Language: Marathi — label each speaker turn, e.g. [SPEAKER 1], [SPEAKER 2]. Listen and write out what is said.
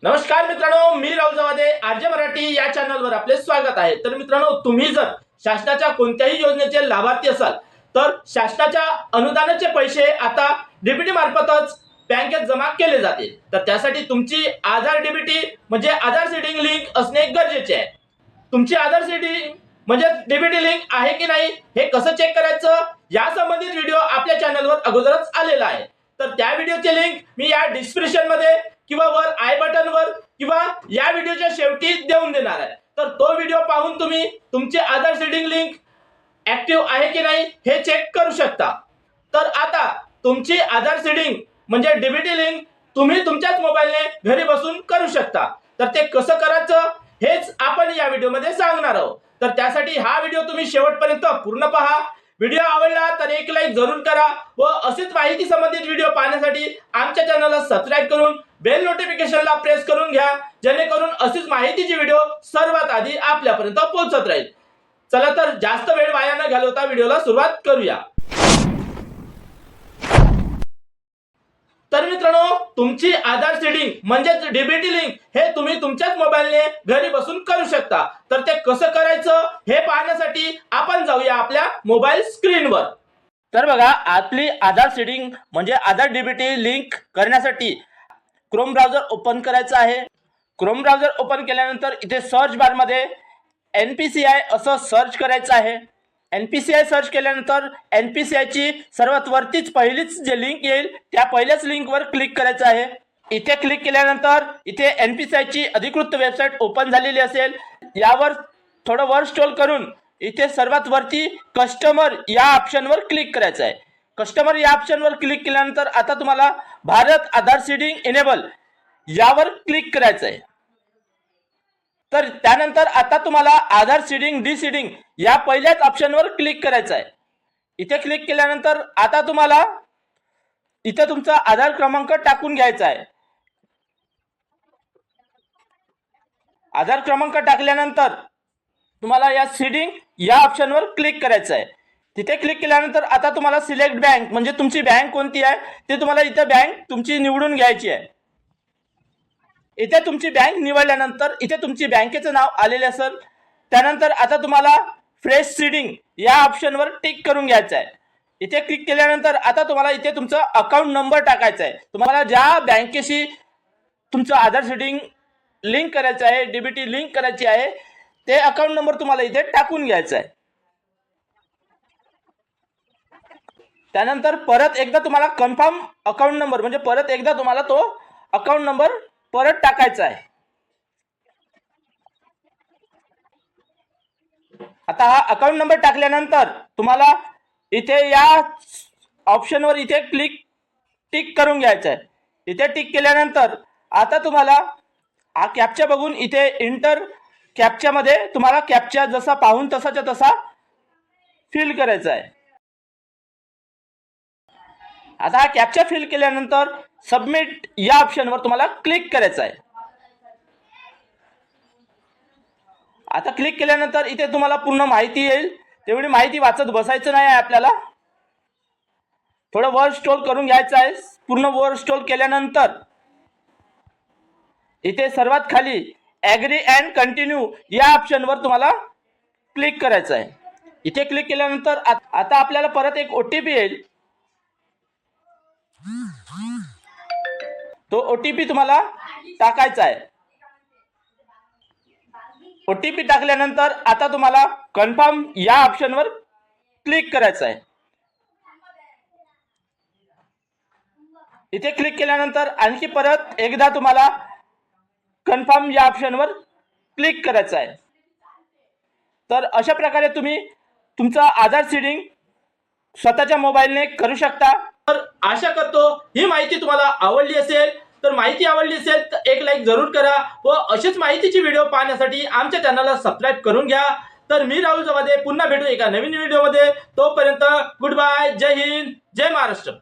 [SPEAKER 1] नमस्कार मित्रांनो, मी राहुल जवादे आरजे मराठी या चॅनलवर आपले स्वागत आहे। तर मित्रांनो, तुम्ही जर शासनाच्या कोणत्याही योजनेचे लाभार्थी असाल तर शासनाच्या अनुदानाचे पैसे आता डीबीटी मार्फतच बँकेत जमा केले जाते। तर त्यासाठी तुमची आधार डीबीटी म्हणजे आधार सीडिंग लिंक असणे गरजेचे आहे। तुमची आधार सीडिंग म्हणजे डीबीटी लिंक आहे की नाही हे कसं चेक करायचं या संबंधित व्हिडिओ आपल्या चॅनलवर अगोदरच आलेला आहे। तर त्या व्हिडिओची लिंक मी या डिस्क्रिप्शन मध्ये किंवा वर आय बटन वर किंवा या व्हिडिओच्या शेवटी देऊन देणार आहे। तर तो व्हिडिओ पाहून तुम्ही तुमचे आधार सीडिंग लिंक ऍक्टिव्ह आहे की नाही हे चेक करू शकता। तर आता तुमची आधार सीडिंग म्हणजे डीबीटी लिंक तुम्ही तुमच्याच मोबाईलने घरी बसून करू शकता। तर ते कसं करायचं हेच आपण या व्हिडिओमध्ये सांगणार आहोत। तर त्यासाठी हा व्हिडिओ तुम्ही शेवटपर्यंत पूर्ण पहा। व्हिडिओ आवडला तर एक लाईक जरूर करा व असेच माहिती संबंधित व्हिडिओ पाहण्यासाठी आमच्या चॅनलला सबस्क्राइब करून बेल नोटिफिकेशनला प्रेस करून घ्या, जेणेकरून अशीच माहितीची व्हिडिओ सर्वात आधी आपल्यापर्यंत पोहोचत राहील। चला तर जास्त वेळ वाया न घालवता व्हिडिओला सुरुवात करूया। तर मित्रांनो, तुमची आधार सीडिंग म्हणजे डीबीटी लिंक हे तुम्ही तुमच्याच मोबाईलने घरी बसून करू शकता। तर ते कसं करायचं हे पाहण्यासाठी आपण जाऊया आपल्या मोबाईल स्क्रीनवर। तर बघा, आपली आधार सीडिंग म्हणजे आधार डीबीटी लिंक करण्यासाठी क्रोम ब्राउझर ओपन करायचा आहे। क्रोम ब्राउझर ओपन केल्यानंतर इथे सर्च बार मध्ये NPCI असं सर्च करायचं आहे। NPCI सर्च केल्यानंतर NPCI ची सर्वात वरतीच पहिलीच जे लिंक येईल त्या पहिल्याच लिंकवर क्लिक करायचं आहे। इथे क्लिक केल्यानंतर इथे NPCI ची अधिकृत वेबसाईट ओपन झालेली असेल। यावर थोडं वर स्क्रॉल करून इथे सर्वात वरती कस्टमर या ऑप्शनवर क्लिक करायचं आहे। कस्टमर या ऑप्शनवर क्लिक केल्यानंतर आता तुम्हाला भारत आधार सीडिंग इनेबल यावर क्लिक करायचं आहे। तर त्यानंतर आता तुम्हाला आधार सीडिंग डीसीडिंग या पहिल्याच ऑप्शनवर क्लिक करायचं आहे। इथे क्लिक केल्यानंतर आता तुम्हाला इथे तुमचा आधार क्रमांक टाकून घ्यायचा आहे। आधार क्रमांक टाकल्यानंतर तुम्हाला या सीडिंग या ऑप्शनवर क्लिक करायचं आहे। तिथे क्लिक केल्यानंतर आता तुम्हाला सिलेक्ट बँक म्हणजे तुमची बँक कोणती आहे ते तुम्हाला इथे बँक तुमची निवडून घ्यायची आहे। इथे तुमची बँक निवडल्यानंतर इथे तुमची बँकेचं नाव आलेले असेल। त्यानंतर आता तुम्हाला फ्रेश सीडिंग या ऑप्शनवर टिक करून घ्यायचं आहे। इथे क्लिक केल्यानंतर आता तुम्हाला इथे तुमचा अकाउंट नंबर टाकायचा आहे। तुम्हाला ज्या बँकेशी तुमचं आधार सीडिंग लिंक करायचं आहे, डीबीटी लिंक करायची आहे, ते अकाउंट नंबर तुम्हाला इथे टाकून घ्यायचा आहे। त्यानंतर परत एकदा तुम्हाला कन्फर्म अकाउंट नंबर म्हणजे परत एकदा तुम्हाला तो अकाउंट नंबर परत टाकायचा आहे। आता हा अकाउंट नंबर टाकल्यानंतर तुम्हाला इथे या ऑप्शनवर इथे टिक करून घ्यायचं आहे। इथे टिक केल्यानंतर आता तुम्हाला हा कॅप्चा बघून इथे इंटर कॅप्चा मध्ये तुम्हाला कॅप्चा जसा पाहून तसाच्या तसा फिल करायचा आहे। आता हा कॅप्चा फिल केल्यानंतर सबमिट या ऑप्शनवर तुम्हाला क्लिक करायचं आहे। आता क्लिक केल्यानंतर इथे तुम्हाला पूर्ण माहिती येईल, तेवढी माहिती वाचत बसायचं नाही आहे आपल्याला। थोडं वर स्क्रॉल करून घ्यायचं आहे। पूर्ण वर स्क्रॉल केल्यानंतर इथे सर्वात खाली ॲग्री अँड कंटिन्यू या ऑप्शनवर तुम्हाला क्लिक करायचं आहे। इथे क्लिक केल्यानंतर आता आपल्याला परत एक OTP येईल। तो OTP तुम्हाला टाकायचा आहे। OTP टाकल्यानंतर आता तुम्हाला कन्फर्म या ऑप्शनवर क्लिक करायचं आहे। इथे क्लिक केल्यानंतर आणखी परत एकदा तुम्हाला कन्फर्म या ऑप्शनवर क्लिक करायचं आहे। तर अशा प्रकारे तुम्ही तुमचा आधार सीडिंग स्वतःच्या मोबाईलने करू शकता। तर आशा करतो ही माहिती तुम्हाला आवडली असेल। तर माहिती आवडली असेल तर एक लाईक जरूर करा व अशीच माहितीची व्हिडिओ पाहण्यासाठी आमच्या चॅनलला सबस्क्राइब करून घ्या। तर मी राहुल जवादे पुन्हा भेटू एका नवीन व्हिडिओमध्ये। तोपर्यंत गुड बाय, जय हिंद, जय महाराष्ट्र।